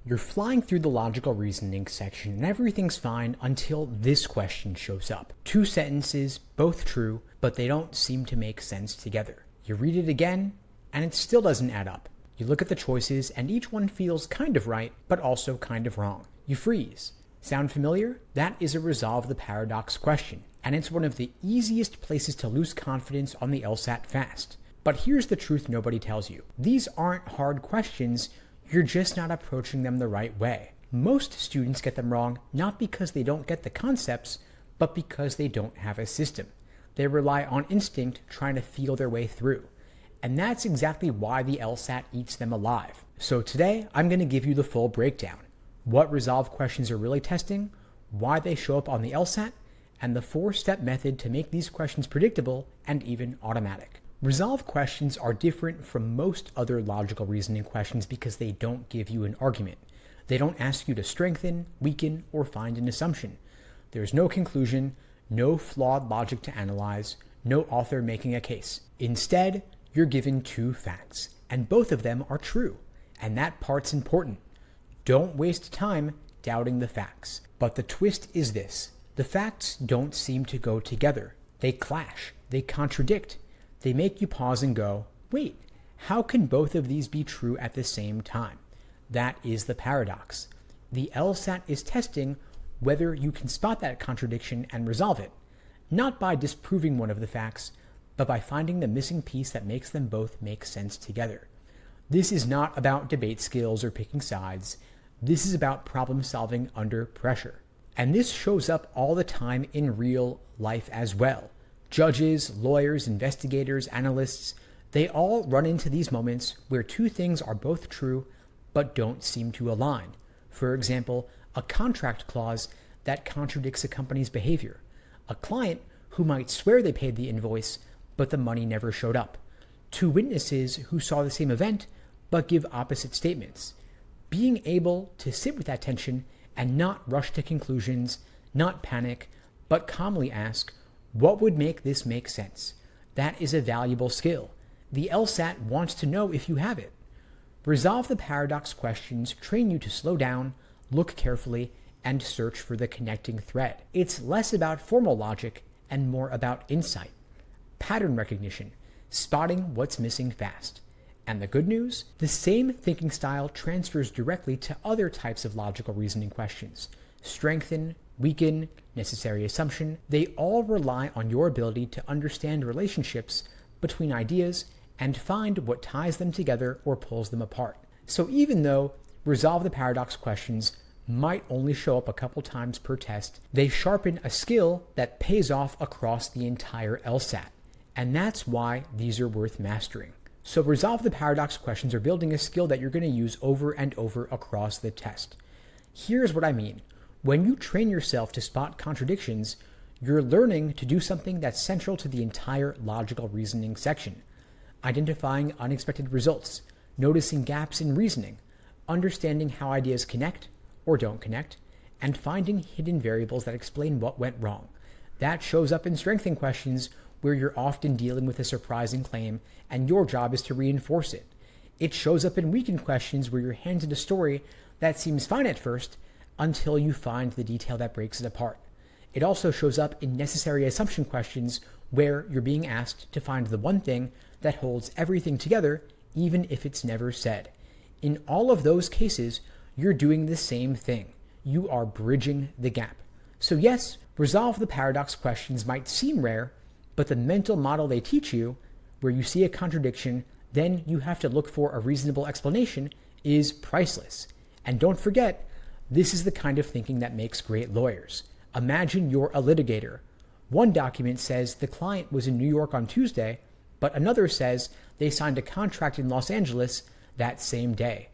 You're flying through the logical reasoning section and everything's fine until this question shows up. Two sentences, both true, but they don't seem to make sense together. You read it again, and it still doesn't add up. You look at the choices, and each one feels kind of right, but also kind of wrong. You freeze. Sound familiar? That is a resolve the paradox question, and it's one of the easiest places to lose confidence on the LSAT fast. But here's the truth nobody tells you. These aren't hard questions, you're just not approaching them the right way. Most students get them wrong not because they don't get the concepts, but because they don't have a system. They rely on instinct trying to feel their way through. And that's exactly why the LSAT eats them alive. So today, I'm going to give you the full breakdown. What resolve questions are really testing, why they show up on the LSAT, and the 4-step method to make these questions predictable and even automatic. Resolve questions are different from most other logical reasoning questions because they don't give you an argument. They don't ask you to strengthen, weaken, or find an assumption. There's no conclusion, no flawed logic to analyze, no author making a case. Instead, you're given 2 facts, and both of them are true. And that part's important. Don't waste time doubting the facts. But the twist is this. The facts don't seem to go together. They clash. They contradict. They make you pause and go, wait, how can both of these be true at the same time? That is the paradox. The LSAT is testing whether you can spot that contradiction and resolve it, not by disproving one of the facts, but by finding the missing piece that makes them both make sense together. This is not about debate skills or picking sides. This is about problem solving under pressure. And this shows up all the time in real life as well. Judges, lawyers, investigators, analysts, they all run into these moments where 2 things are both true but don't seem to align. For example, a contract clause that contradicts a company's behavior. A client who might swear they paid the invoice, but the money never showed up. 2 witnesses who saw the same event but give opposite statements. Being able to sit with that tension and not rush to conclusions, not panic, but calmly ask, what would make this make sense? That is a valuable skill. The LSAT wants to know if you have it. Resolve the paradox questions train you to slow down, look carefully, and search for the connecting thread. It's less about formal logic and more about insight, pattern recognition, spotting what's missing fast. And the good news? The same thinking style transfers directly to other types of logical reasoning questions. Strengthen, weaken, necessary assumption, they all rely on your ability to understand relationships between ideas and find what ties them together or pulls them apart. So even though resolve the paradox questions might only show up a couple times per test, they sharpen a skill that pays off across the entire LSAT. And that's why these are worth mastering. So resolve the paradox questions are building a skill that you're going to use over and over across the test. Here's what I mean. When you train yourself to spot contradictions, you're learning to do something that's central to the entire logical reasoning section. Identifying unexpected results, noticing gaps in reasoning, understanding how ideas connect or don't connect, and finding hidden variables that explain what went wrong. That shows up in strengthening questions where you're often dealing with a surprising claim and your job is to reinforce it. It shows up in weakened questions where you're handed a story that seems fine at first until you find the detail that breaks it apart. It also shows up in necessary assumption questions where you're being asked to find the one thing that holds everything together, even if it's never said. In all of those cases, you're doing the same thing. You are bridging the gap. So yes, resolve the paradox questions might seem rare, but the mental model they teach you, where you see a contradiction, then you have to look for a reasonable explanation, is priceless. And don't forget, this is the kind of thinking that makes great lawyers. Imagine you're a litigator. One document says the client was in New York on Tuesday, but another says they signed a contract in Los Angeles that same day.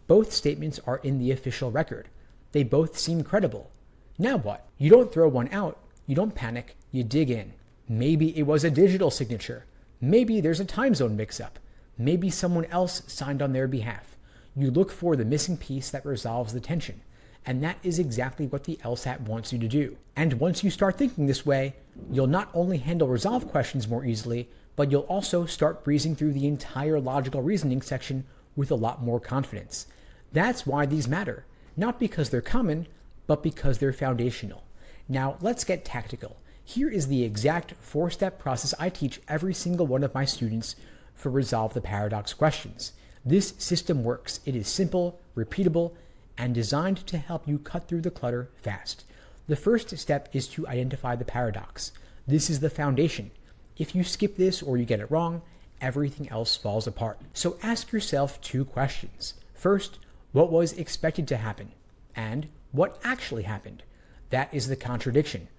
Both statements are in the official record. They both seem credible. Now what? You don't throw one out, you don't panic, you dig in. Maybe it was a digital signature. Maybe there's a time zone mix-up. Maybe someone else signed on their behalf. You look for the missing piece that resolves the tension. And that is exactly what the LSAT wants you to do. And once you start thinking this way, you'll not only handle resolve questions more easily, but you'll also start breezing through the entire logical reasoning section with a lot more confidence. That's why these matter, not because they're common, but because they're foundational. Now, let's get tactical. Here is the exact 4-step process I teach every single one of my students for Resolve the Paradox questions. This system works. It is simple, repeatable, and designed to help you cut through the clutter fast. The first step is to identify the paradox. This is the foundation. If you skip this or you get it wrong, everything else falls apart. So ask yourself 2 questions. First, what was expected to happen? And what actually happened? That is the contradiction.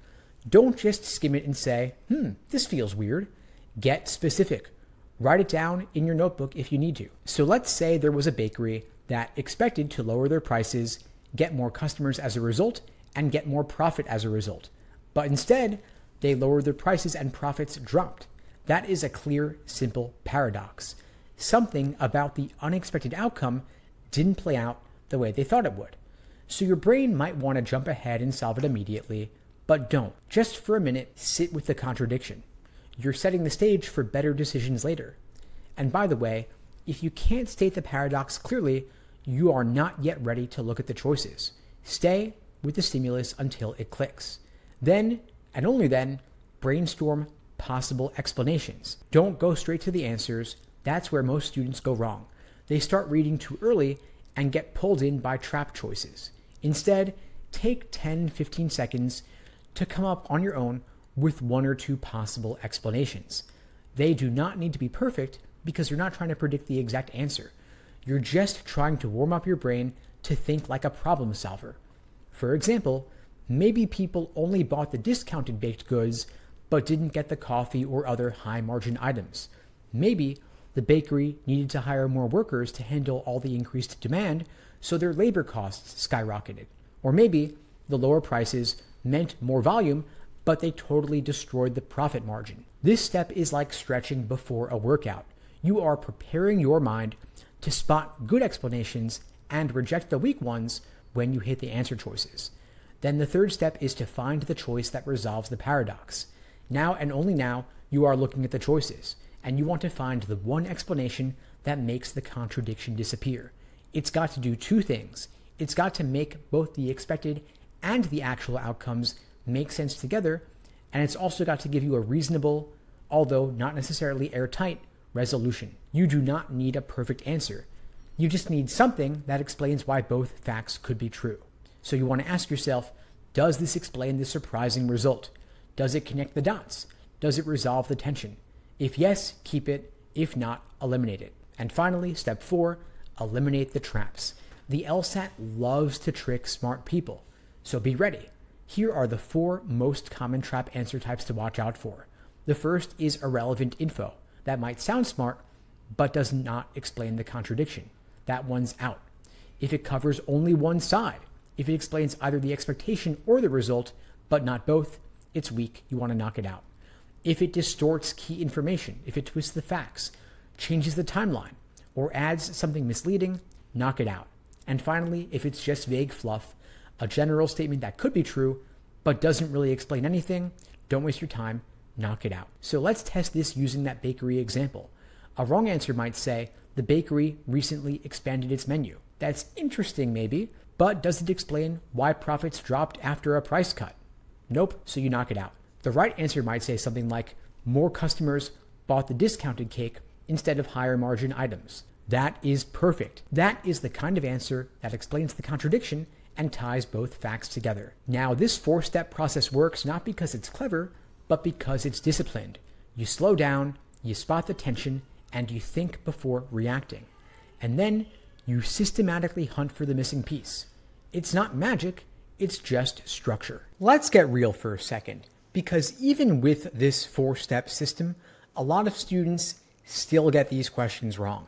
Don't just skim it and say, this feels weird. Get specific. Write it down in your notebook if you need to. So let's say there was a bakery that expected to lower their prices, get more customers as a result, and get more profit as a result. But instead, they lowered their prices and profits dropped. That is a clear, simple paradox. Something about the unexpected outcome didn't play out the way they thought it would. So your brain might want to jump ahead and solve it immediately, but don't. Just for a minute, sit with the contradiction. You're setting the stage for better decisions later. And by the way, if you can't state the paradox clearly, you are not yet ready to look at the choices. Stay with the stimulus until it clicks. Then, and only then, brainstorm possible explanations. Don't go straight to the answers. That's where most students go wrong. They start reading too early and get pulled in by trap choices. Instead, take 10-15 seconds to come up on your own with 1 or 2 possible explanations. They do not need to be perfect because you're not trying to predict the exact answer. You're just trying to warm up your brain to think like a problem solver. For example, maybe people only bought the discounted baked goods but didn't get the coffee or other high-margin items. Maybe the bakery needed to hire more workers to handle all the increased demand, so their labor costs skyrocketed. Or maybe the lower prices meant more volume, but they totally destroyed the profit margin. This step is like stretching before a workout. You are preparing your mind to spot good explanations and reject the weak ones when you hit the answer choices. Then the third step is to find the choice that resolves the paradox. Now and only now, you are looking at the choices, and you want to find the one explanation that makes the contradiction disappear. It's got to do 2 things. It's got to make both the expected and the actual outcomes make sense together, and it's also got to give you a reasonable, although not necessarily airtight, resolution. You do not need a perfect answer. You just need something that explains why both facts could be true. So you want to ask yourself, does this explain the surprising result? Does it connect the dots? Does it resolve the tension? If yes, keep it. If not, eliminate it. And finally, step 4, eliminate the traps. The LSAT loves to trick smart people, so be ready. Here are the 4 most common trap answer types to watch out for. The first is irrelevant info. That might sound smart, but does not explain the contradiction. That one's out. If it covers only one side, if it explains either the expectation or the result, but not both, it's weak. You want to knock it out. If it distorts key information, if it twists the facts, changes the timeline, or adds something misleading, knock it out. And finally, if it's just vague fluff, a general statement that could be true, but doesn't really explain anything, don't waste your time, knock it out. So let's test this using that bakery example. A wrong answer might say, the bakery recently expanded its menu. That's interesting maybe, but does it explain why profits dropped after a price cut? Nope, so you knock it out. The right answer might say something like, more customers bought the discounted cake instead of higher margin items. That is perfect. That is the kind of answer that explains the contradiction and ties both facts together. Now, this 4-step process works not because it's clever, but because it's disciplined. You slow down, you spot the tension, and you think before reacting. And then you systematically hunt for the missing piece. It's not magic, it's just structure. Let's get real for a second, because even with this 4-step system, a lot of students still get these questions wrong.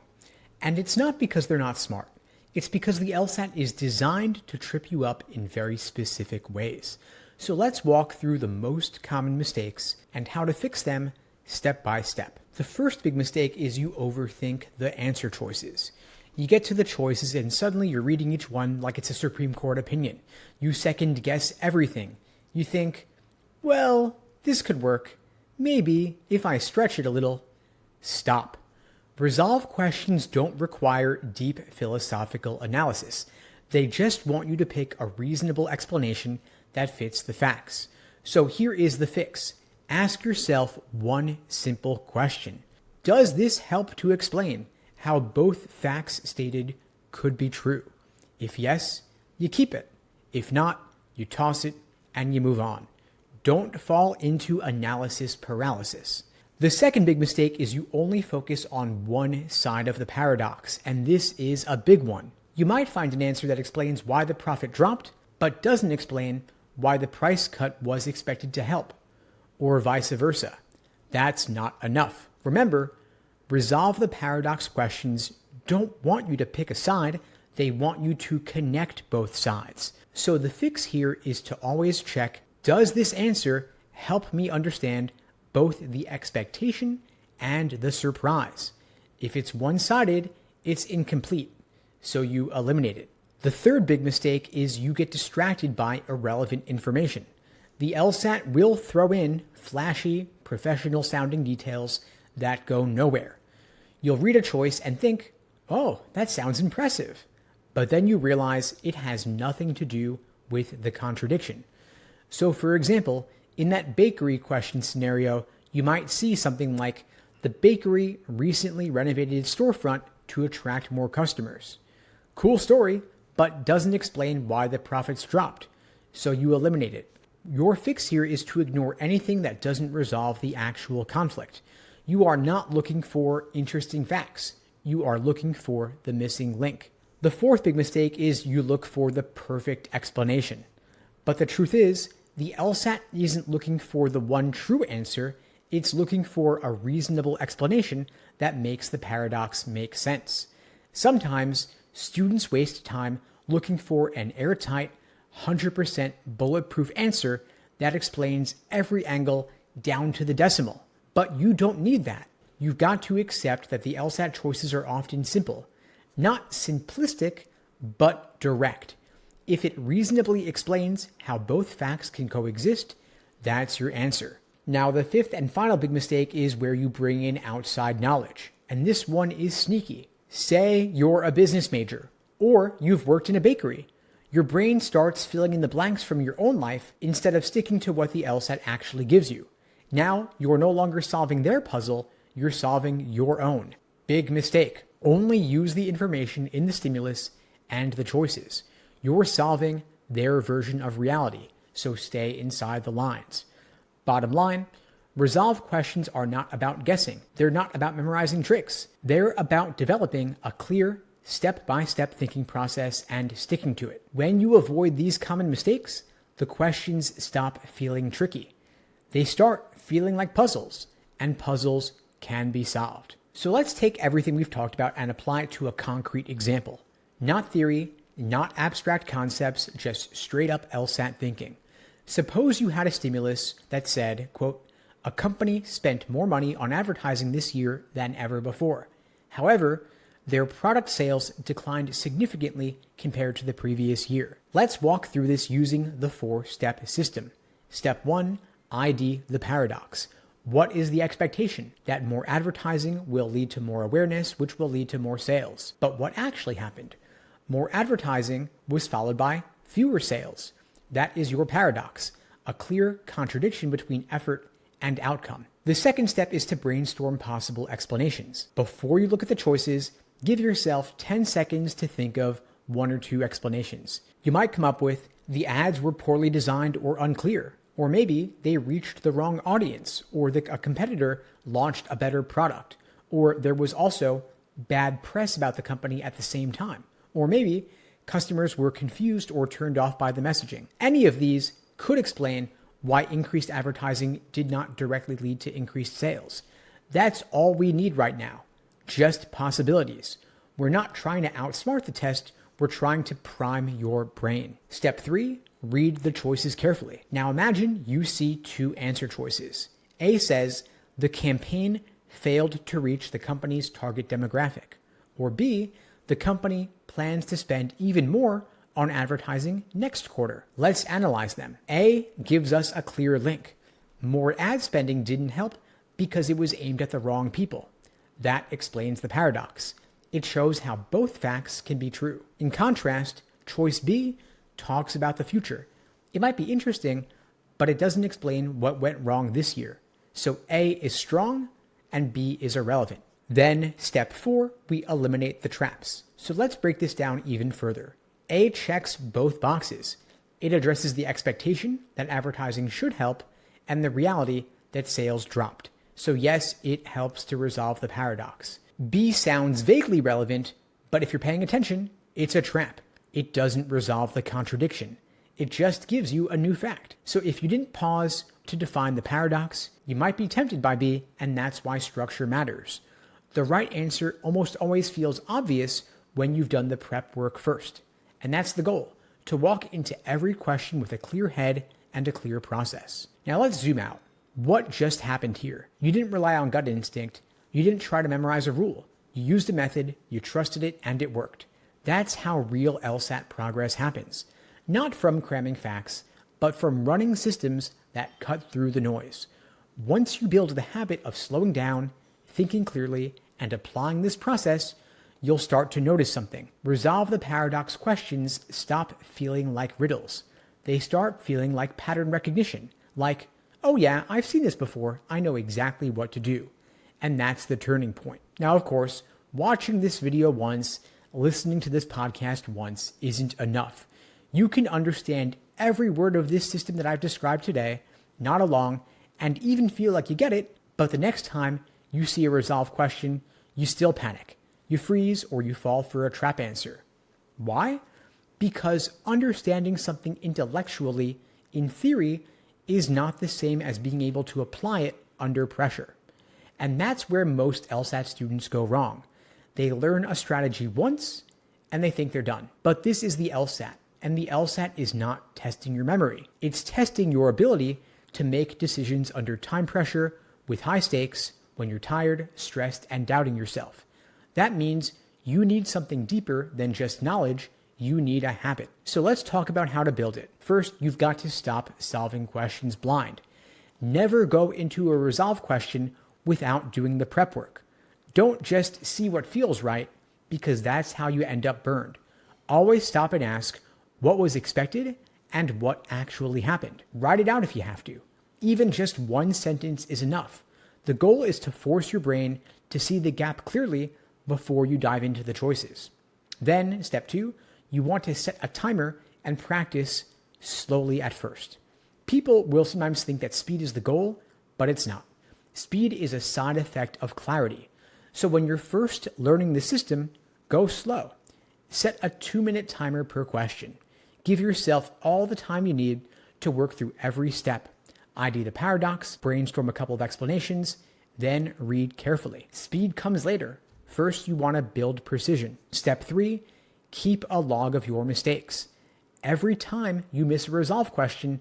And it's not because they're not smart. It's because the LSAT is designed to trip you up in very specific ways. So let's walk through the most common mistakes and how to fix them step by step. The first big mistake is you overthink the answer choices. You get to the choices and suddenly you're reading each one like it's a Supreme Court opinion. You second guess everything. You think, well, this could work. Maybe if I stretch it a little. Stop. Resolve questions don't require deep philosophical analysis. They just want you to pick a reasonable explanation that fits the facts. So here is the fix. Ask yourself one simple question. Does this help to explain how both facts stated could be true? If yes, you keep it. If not, you toss it and you move on. Don't fall into analysis paralysis. The second big mistake is you only focus on one side of the paradox, and this is a big one. You might find an answer that explains why the profit dropped, but doesn't explain why the price cut was expected to help, or vice versa. That's not enough. Remember, resolve the paradox questions don't want you to pick a side, they want you to connect both sides. So the fix here is to always check, does this answer help me understand both the expectation and the surprise? If it's one-sided, it's incomplete, so you eliminate it. The third big mistake is you get distracted by irrelevant information. The LSAT will throw in flashy, professional-sounding details that go nowhere. You'll read a choice and think, oh, that sounds impressive. But then you realize it has nothing to do with the contradiction. So for example, in that bakery question scenario, you might see something like, the bakery recently renovated its storefront to attract more customers. Cool story, but doesn't explain why the profits dropped, so you eliminate it. Your fix here is to ignore anything that doesn't resolve the actual conflict. You are not looking for interesting facts. You are looking for the missing link. The fourth big mistake is you look for the perfect explanation. But the truth is, the LSAT isn't looking for the one true answer, it's looking for a reasonable explanation that makes the paradox make sense. Sometimes, students waste time looking for an airtight, 100% bulletproof answer that explains every angle down to the decimal. But you don't need that. You've got to accept that the LSAT choices are often simple. Not simplistic, but direct. If it reasonably explains how both facts can coexist, that's your answer. Now, the fifth and final big mistake is where you bring in outside knowledge. And this one is sneaky. Say you're a business major, or you've worked in a bakery. Your brain starts filling in the blanks from your own life instead of sticking to what the LSAT actually gives you. Now, you're no longer solving their puzzle, you're solving your own. Big mistake. Only use the information in the stimulus and the choices. You're solving their version of reality, so stay inside the lines. Bottom line, resolve questions are not about guessing. They're not about memorizing tricks. They're about developing a clear, step-by-step thinking process and sticking to it. When you avoid these common mistakes, the questions stop feeling tricky. They start feeling like puzzles, and puzzles can be solved. So let's take everything we've talked about and apply it to a concrete example. Not theory, not abstract concepts, just straight up LSAT thinking. Suppose you had a stimulus that said, quote, a company spent more money on advertising this year than ever before. However, their product sales declined significantly compared to the previous year. Let's walk through this using the 4-step system. Step 1, ID the paradox. What is the expectation? That more advertising will lead to more awareness, which will lead to more sales. But what actually happened? More advertising was followed by fewer sales. That is your paradox, a clear contradiction between effort and outcome. The second step is to brainstorm possible explanations. Before you look at the choices, give yourself 10 seconds to think of 1 or 2 explanations. You might come up with, the ads were poorly designed or unclear, or maybe they reached the wrong audience, or a competitor launched a better product, or there was also bad press about the company at the same time, or maybe customers were confused or turned off by the messaging. Any of these could explain why increased advertising did not directly lead to increased sales. That's all we need right now, just possibilities. We're not trying to outsmart the test, we're trying to prime your brain. Step 3, read the choices carefully. Now imagine you see 2 answer choices. A says, the campaign failed to reach the company's target demographic. Or B, the company plans to spend even more on advertising next quarter. Let's analyze them. A gives us a clear link. More ad spending didn't help because it was aimed at the wrong people. That explains the paradox. It shows how both facts can be true. In contrast, choice B talks about the future. It might be interesting, but it doesn't explain what went wrong this year. So A is strong and B is irrelevant. Then, step 4, we eliminate the traps. So let's break this down even further. A checks both boxes. It addresses the expectation that advertising should help and the reality that sales dropped. So yes, it helps to resolve the paradox. B sounds vaguely relevant, but if you're paying attention, it's a trap. It doesn't resolve the contradiction. It just gives you a new fact. So if you didn't pause to define the paradox, you might be tempted by B, and that's why structure matters. The right answer almost always feels obvious when you've done the prep work first. And that's the goal, to walk into every question with a clear head and a clear process. Now let's zoom out. What just happened here? You didn't rely on gut instinct. You didn't try to memorize a rule. You used a method, you trusted it, and it worked. That's how real LSAT progress happens. Not from cramming facts, but from running systems that cut through the noise. Once you build the habit of slowing down, thinking clearly, and applying this process, you'll start to notice something. Resolve the paradox questions stop feeling like riddles. They start feeling like pattern recognition, like, oh yeah, I've seen this before, I know exactly what to do. And that's the turning point. Now, of course, watching this video once, listening to this podcast once isn't enough. You can understand every word of this system that I've described today, nod along, and even feel like you get it, but the next time you see a resolved question, you still panic. You freeze or you fall for a trap answer. Why? Because understanding something intellectually, in theory, is not the same as being able to apply it under pressure. And that's where most LSAT students go wrong. They learn a strategy once and they think they're done. But this is the LSAT, and the LSAT is not testing your memory. It's testing your ability to make decisions under time pressure with high stakes when you're tired, stressed, and doubting yourself. That means you need something deeper than just knowledge. You need a habit. So let's talk about how to build it. First, you've got to stop solving questions blind. Never go into a resolve question without doing the prep work. Don't just see what feels right, because that's how you end up burned. Always stop and ask what was expected and what actually happened. Write it out if you have to. Even just one sentence is enough. The goal is to force your brain to see the gap clearly before you dive into the choices. Then, step 2, you want to set a timer and practice slowly at first. People will sometimes think that speed is the goal, but it's not. Speed is a side effect of clarity. So when you're first learning the system, go slow. Set a 2-minute timer per question. Give yourself all the time you need to work through every step. ID the paradox, brainstorm a couple of explanations, then read carefully. Speed comes later. First, you want to build precision. Step 3, keep a log of your mistakes. Every time you miss a resolve question,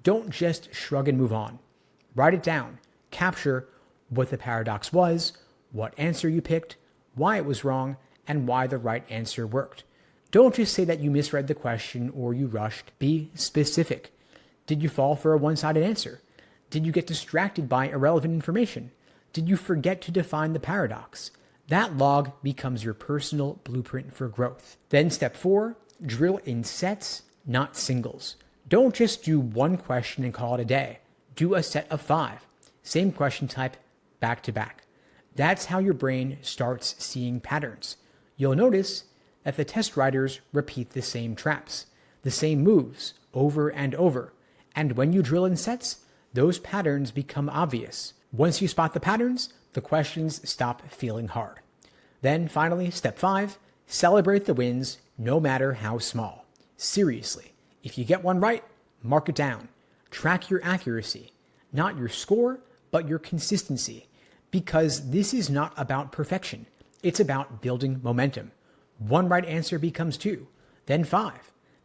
don't just shrug and move on. Write it down. Capture what the paradox was, what answer you picked, why it was wrong, and why the right answer worked. Don't just say that you misread the question or you rushed. Be specific. Did you fall for a one-sided answer? Did you get distracted by irrelevant information? Did you forget to define the paradox? That log becomes your personal blueprint for growth. Then step 4, drill in sets, not singles. Don't just do one question and call it a day. Do a set of 5. Same question type, back to back. That's how your brain starts seeing patterns. You'll notice that the test writers repeat the same traps, the same moves over and over. And when you drill in sets, those patterns become obvious. Once you spot the patterns, the questions stop feeling hard. Then finally, step 5, celebrate the wins no matter how small. Seriously, if you get one right, mark it down. Track your accuracy, not your score, but your consistency. Because this is not about perfection. It's about building momentum. One right answer becomes 2, then 5.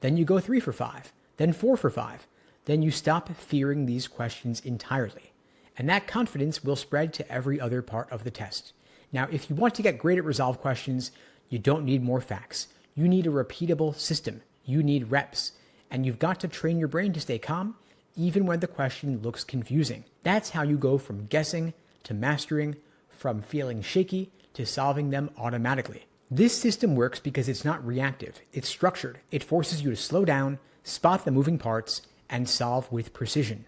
Then you go 3 for 5, then 4 for 5. Then you stop fearing these questions entirely. And that confidence will spread to every other part of the test. Now, if you want to get great at resolve questions, you don't need more facts. You need a repeatable system. You need reps. And you've got to train your brain to stay calm, even when the question looks confusing. That's how you go from guessing to mastering, from feeling shaky to solving them automatically. This system works because it's not reactive, it's structured. It forces you to slow down, spot the moving parts, and solve with precision.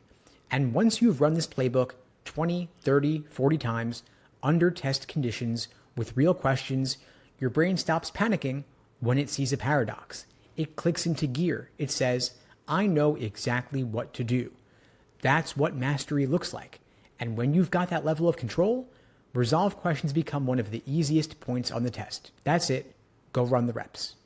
And once you've run this playbook 20, 30, 40 times under test conditions with real questions, your brain stops panicking when it sees a paradox. It clicks into gear. It says, I know exactly what to do. That's what mastery looks like. And when you've got that level of control, resolve questions become one of the easiest points on the test. That's it. Go run the reps.